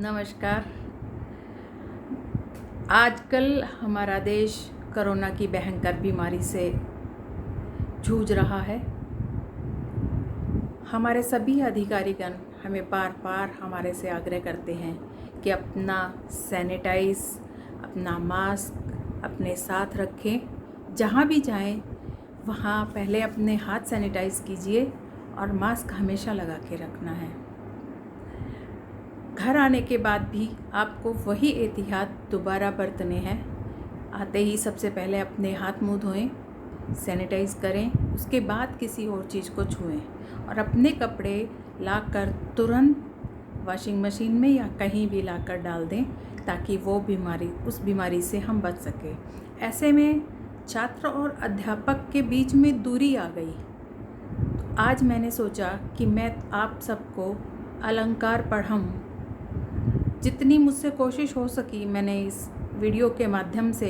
नमस्कार। आजकल हमारा देश कोरोना की भयंकर बीमारी से जूझ रहा है। हमारे सभी अधिकारीगण हमें बार बार हमारे से आग्रह करते हैं कि अपना सैनिटाइज, अपना मास्क अपने साथ रखें। जहाँ भी जाएं वहाँ पहले अपने हाथ सैनिटाइज कीजिए और मास्क हमेशा लगा के रखना है। घर आने के बाद भी आपको वही एहतियात दोबारा बरतने हैं। आते ही सबसे पहले अपने हाथ मुंह धोएं, सैनिटाइज़ करें, उसके बाद किसी और चीज़ को छुएं और अपने कपड़े लाकर तुरंत वॉशिंग मशीन में या कहीं भी लाकर डाल दें ताकि उस बीमारी से हम बच सकें। ऐसे में छात्र और अध्यापक के बीच में दूरी आ गई। आज मैंने सोचा कि मैं आप सबको अलंकार पढ़ाऊँ। जितनी मुझसे कोशिश हो सकी मैंने इस वीडियो के माध्यम से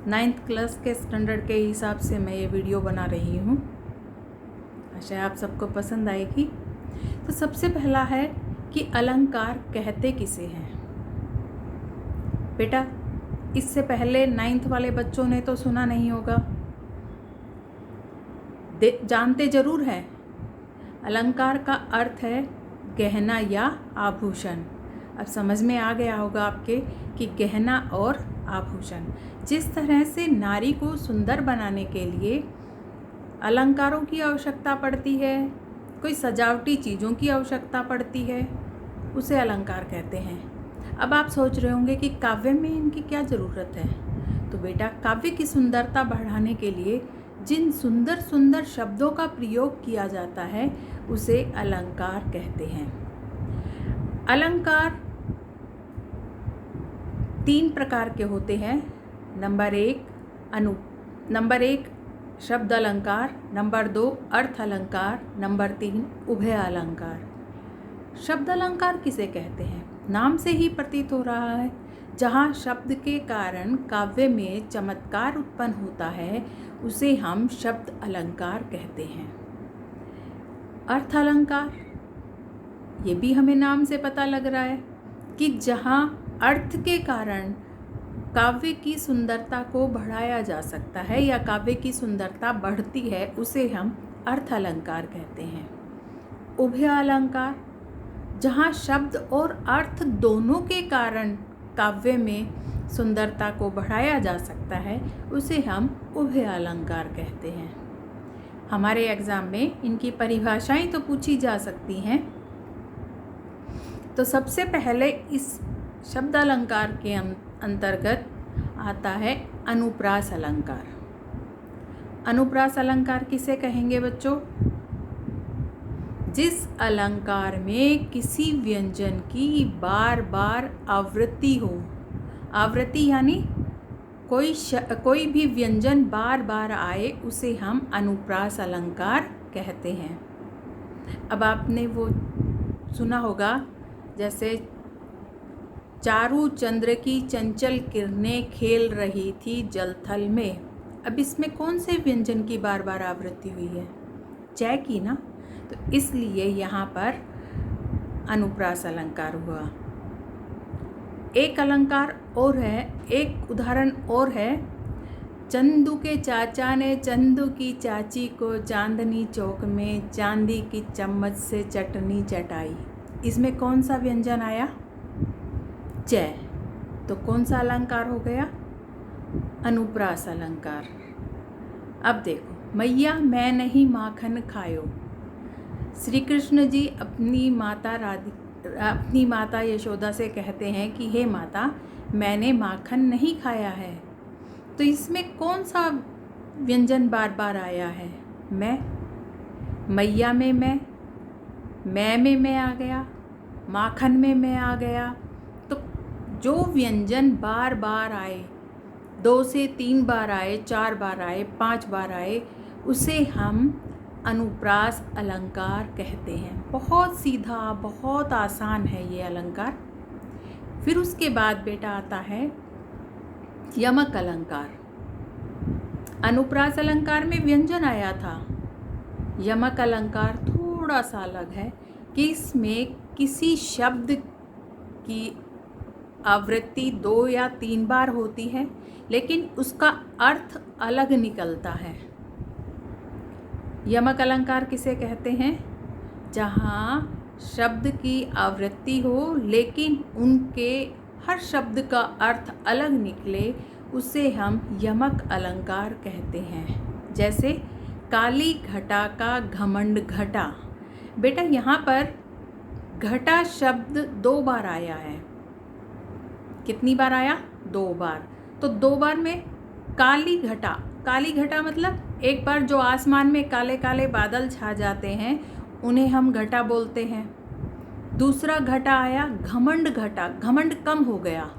9th क्लास के स्टैंडर्ड के हिसाब से मैं ये वीडियो बना रही हूँ। आशा आप सबको पसंद आएगी। तो सबसे पहला है कि अलंकार कहते किसे हैं। बेटा, इससे पहले 9th वाले बच्चों ने तो सुना नहीं होगा, जानते ज़रूर हैं। अलंकार का अर्थ है गहना या आभूषण। अब समझ में आ गया होगा आपके कि गहना और आभूषण। जिस तरह से नारी को सुंदर बनाने के लिए अलंकारों की आवश्यकता पड़ती है, कोई सजावटी चीज़ों की आवश्यकता पड़ती है, उसे अलंकार कहते हैं। अब आप सोच रहे होंगे कि काव्य में इनकी क्या ज़रूरत है। तो बेटा, काव्य की सुंदरता बढ़ाने के लिए जिन सुंदर सुंदर शब्दों का प्रयोग किया जाता है उसे अलंकार कहते हैं। अलंकार 3 प्रकार के होते हैं। नंबर 1 शब्द अलंकार, नंबर 2 अर्थ अलंकार, नंबर 3 उभय अलंकार। शब्द अलंकार किसे कहते हैं? नाम से ही प्रतीत हो रहा है, जहाँ शब्द के कारण काव्य में चमत्कार उत्पन्न होता है उसे हम शब्द अलंकार कहते हैं। अर्थ अलंकार, ये भी हमें नाम से पता लग रहा है कि जहाँ अर्थ के कारण काव्य की सुंदरता को बढ़ाया जा सकता है या काव्य की सुंदरता बढ़ती है उसे हम अर्थ अलंकार कहते हैं। उभय अलंकार, जहाँ शब्द और अर्थ दोनों के कारण काव्य में सुंदरता को बढ़ाया जा सकता है उसे हम उभय अलंकार कहते हैं। हमारे एग्ज़ाम में इनकी परिभाषाएं तो पूछी जा सकती हैं। तो सबसे पहले इस शब्द अलंकार के अंतर्गत आता है अनुप्रास अलंकार। अनुप्रास अलंकार किसे कहेंगे बच्चों? जिस अलंकार में किसी व्यंजन की बार बार आवृत्ति हो। आवृत्ति यानी कोई भी व्यंजन बार बार आए उसे हम अनुप्रास अलंकार कहते हैं। अब आपने वो सुना होगा, जैसे चारू चंद्र की चंचल किरणें खेल रही थी जलथल में। अब इसमें कौन से व्यंजन की बार बार आवृत्ति हुई है? जय की ना। तो इसलिए यहाँ पर अनुप्रास अलंकार हुआ। एक अलंकार और है, एक उदाहरण और है। चंदू के चाचा ने चंदू की चाची को चांदनी चौक में चांदी की चम्मच से चटनी चटाई। इसमें कौन सा व्यंजन आया? जय। तो कौन सा अलंकार हो गया? अनुप्रास अलंकार। अब देखो, मैया मैं नहीं माखन खायो। श्री कृष्ण जी अपनी माता यशोदा से कहते हैं कि हे माता, मैंने माखन नहीं खाया है। तो इसमें कौन सा व्यंजन बार बार आया है? मैं। मैया में मैं में मैं आ गया, माखन में मैं आ गया। तो जो व्यंजन बार बार आए, 2 से 3 बार आए, 4 बार आए, 5 बार आए, उसे हम अनुप्रास अलंकार कहते हैं। बहुत सीधा, बहुत आसान है ये अलंकार। फिर उसके बाद बेटा आता है यमक अलंकार। अनुप्रास अलंकार में व्यंजन आया था। यमक अलंकार थोड़ा सा अलग है कि इसमें किसी शब्द की आवृत्ति 2 या 3 बार होती है, लेकिन उसका अर्थ अलग निकलता है। यमक अलंकार किसे कहते हैं? जहाँ शब्द की आवृत्ति हो लेकिन उनके हर शब्द का अर्थ अलग निकले, उसे हम यमक अलंकार कहते हैं। जैसे काली घटा का घमंड घटा। बेटा यहाँ पर घटा शब्द 2 बार आया है। कितनी बार आया? 2 बार। तो 2 बार में काली घटा मतलब एक बार जो आसमान में काले काले बादल छा जाते हैं उन्हें हम घटा बोलते हैं। दूसरा घटा आया घमंड घटा, घमंड कम हो गया।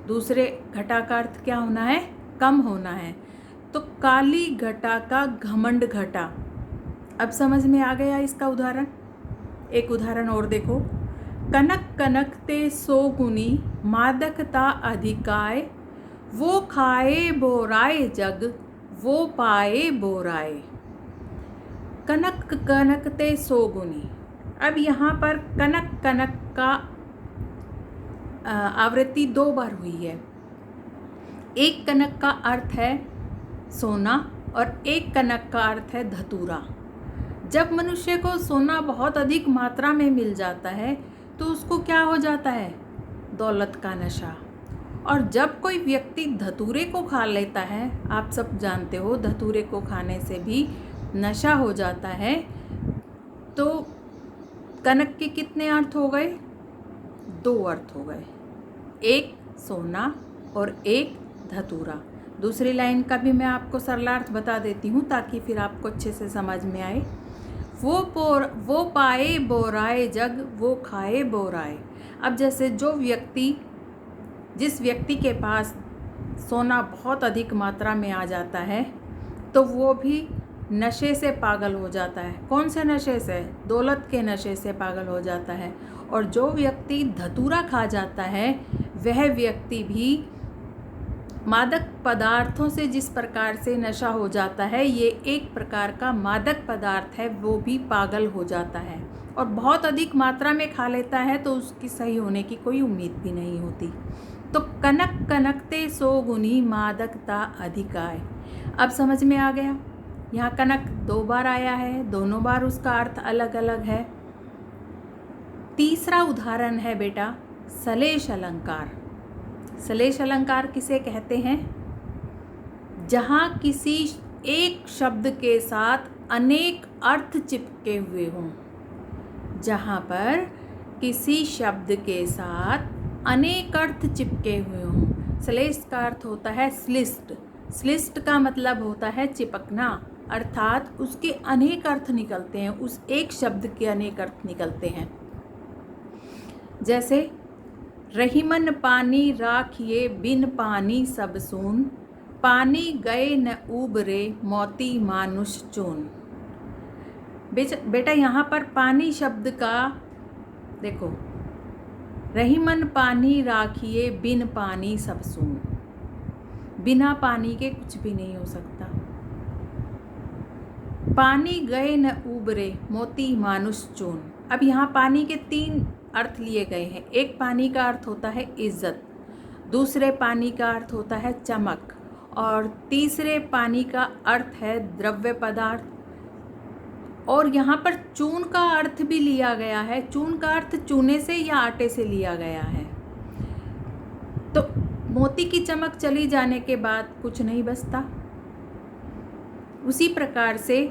दूसरे घटा का अर्थ क्या होना है? कम होना है। तो काली घटा का घमंड घटा। अब समझ में आ गया इसका उदाहरण? एक उदाहरण और देखो। कनक कनकते सो गुनी मादकता अधिकाय, वो खाए बोराए जग वो पाए बोराए। कनक कनकते सो गुनी। अब यहाँ पर कनक कनक का आवृत्ति 2 बार हुई है। एक कनक का अर्थ है सोना और एक कनक का अर्थ है धतूरा। जब मनुष्य को सोना बहुत अधिक मात्रा में मिल जाता है तो उसको क्या हो जाता है? दौलत का नशा। और जब कोई व्यक्ति धतूरे को खा लेता है, आप सब जानते हो धतूरे को खाने से भी नशा हो जाता है। तो कनक के कितने अर्थ हो गए? 2 अर्थ हो गए, एक सोना और एक धतूरा। दूसरी लाइन का भी मैं आपको सरलार्थ बता देती हूँ ताकि फिर आपको अच्छे से समझ में आए। वो पाए बोराए जग वो खाए बोराए। अब जैसे जिस व्यक्ति के पास सोना बहुत अधिक मात्रा में आ जाता है तो वो भी नशे से पागल हो जाता है। कौन से नशे से? दौलत के नशे से पागल हो जाता है। और जो व्यक्ति धतूरा खा जाता है वह व्यक्ति भी मादक पदार्थों से जिस प्रकार से नशा हो जाता है, ये एक प्रकार का मादक पदार्थ है, वो भी पागल हो जाता है। और बहुत अधिक मात्रा में खा लेता है तो उसकी सही होने की कोई उम्मीद भी नहीं होती। तो कनक कनकते सो गुनी मादकता अधिकाय। अब समझ में आ गया? यहाँ कनक 2 बार आया है, दोनों बार उसका अर्थ अलग अलग है। तीसरा उदाहरण है बेटा सलेश अलंकार। सलेश अलंकार किसे कहते हैं? जहाँ किसी एक शब्द के साथ अनेक अर्थ चिपके हुए हों। जहाँ पर किसी शब्द के साथ अनेक अर्थ चिपके हुए हों। सलेश का अर्थ होता है श्लिष्ट। श्लिष्ट का मतलब होता है चिपकना, अर्थात उसके अनेक अर्थ निकलते हैं, उस एक शब्द के अनेक अर्थ निकलते हैं। जैसे रहीमन पानी राखिए बिन पानी सब सून, पानी गए न उबरे मोती मानुष चून। बेटा यहाँ पर पानी शब्द का देखो, रहीमन पानी राखिए बिन पानी सब सून। बिना पानी के कुछ भी नहीं हो सकता। पानी गए न उबरे मोती मानुष चून। अब यहाँ पानी के 3 अर्थ लिए गए हैं। एक पानी का अर्थ होता है इज्जत, दूसरे पानी का अर्थ होता है चमक, और तीसरे पानी का अर्थ है द्रव्य पदार्थ। और यहाँ पर चून का अर्थ भी लिया गया है। चून का अर्थ चूने से या आटे से लिया गया है। तो मोती की चमक चली जाने के बाद कुछ नहीं बचता। उसी प्रकार से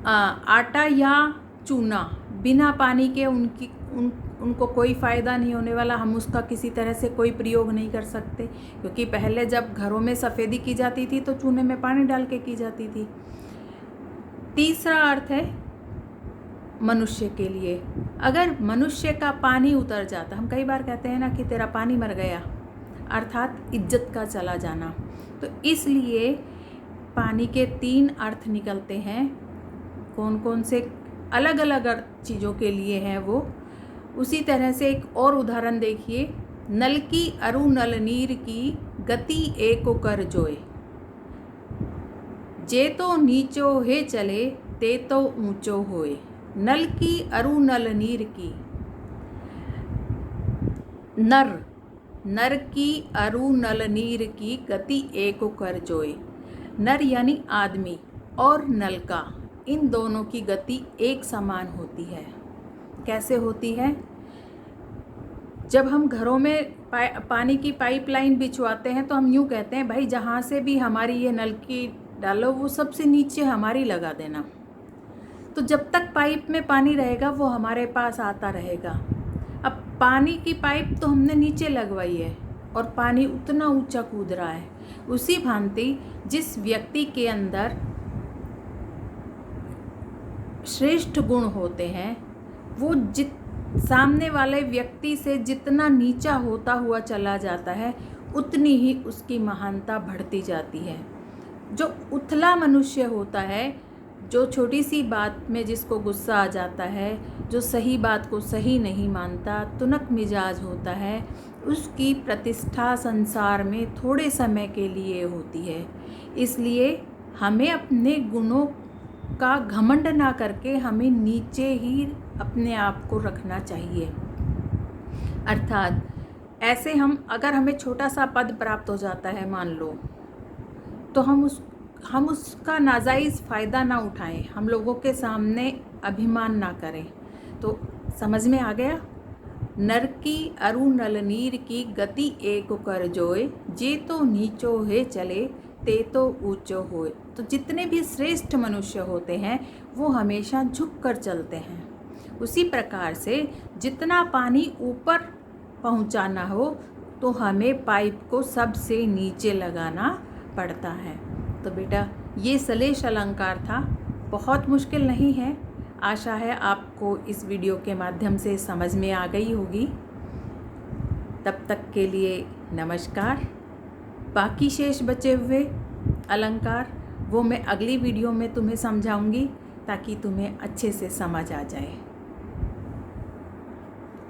आटा या चूना बिना पानी के उनको कोई फ़ायदा नहीं होने वाला। हम उसका किसी तरह से कोई प्रयोग नहीं कर सकते, क्योंकि पहले जब घरों में सफ़ेदी की जाती थी तो चूने में पानी डाल के की जाती थी। तीसरा अर्थ है मनुष्य के लिए। अगर मनुष्य का पानी उतर जाता, हम कई बार कहते हैं ना कि तेरा पानी मर गया, अर्थात इज्जत का चला जाना। तो इसलिए पानी के 3 अर्थ निकलते हैं। कौन कौन से अलग अलग चीज़ों के लिए हैं वो। उसी तरह से एक और उदाहरण देखिए। नल की अरु नल नीर की गति एको कर जोए, जे तो नीचो हे चले ते तो ऊंचो होए। नल की अरु नल नीर की। नर नर की अरु नल नीर की गति एको कर जोए। नर यानी आदमी और नल का, इन दोनों की गति एक समान होती है। कैसे होती है? जब हम घरों में पानी की पाइपलाइन बिछवाते हैं तो हम यूँ कहते हैं, भाई जहाँ से भी हमारी ये नलकी डालो वो सबसे नीचे हमारी लगा देना। तो जब तक पाइप में पानी रहेगा वो हमारे पास आता रहेगा। अब पानी की पाइप तो हमने नीचे लगवाई है और पानी उतना ऊंचा कूद रहा है। उसी भांति जिस व्यक्ति के अंदर श्रेष्ठ गुण होते हैं वो सामने वाले व्यक्ति से जितना नीचा होता हुआ चला जाता है उतनी ही उसकी महानता बढ़ती जाती है। जो उथला मनुष्य होता है, जो छोटी सी बात में जिसको गुस्सा आ जाता है, जो सही बात को सही नहीं मानता, तुनक मिजाज होता है, उसकी प्रतिष्ठा संसार में थोड़े समय के लिए होती है। इसलिए हमें अपने गुणों का घमंड ना करके हमें नीचे ही अपने आप को रखना चाहिए। अर्थात ऐसे अगर हमें छोटा सा पद प्राप्त हो जाता है मान लो, तो हम उसका नाजायज़ फ़ायदा ना उठाएं, हम लोगों के सामने अभिमान ना करें। तो समझ में आ गया? नर की अरु नल नीर की गति एक कर जोए, जे तो नीचो है चले ते तो ऊंचो होए। तो जितने भी श्रेष्ठ मनुष्य होते हैं वो हमेशा झुक कर चलते हैं। उसी प्रकार से जितना पानी ऊपर पहुंचाना हो तो हमें पाइप को सबसे नीचे लगाना पड़ता है। तो बेटा ये सलेश अलंकार था, बहुत मुश्किल नहीं है। आशा है आपको इस वीडियो के माध्यम से समझ में आ गई होगी। तब तक के लिए नमस्कार। बाकी शेष बचे हुए अलंकार वो मैं अगली वीडियो में तुम्हें समझाऊंगी ताकि तुम्हें अच्छे से समझ आ जाए।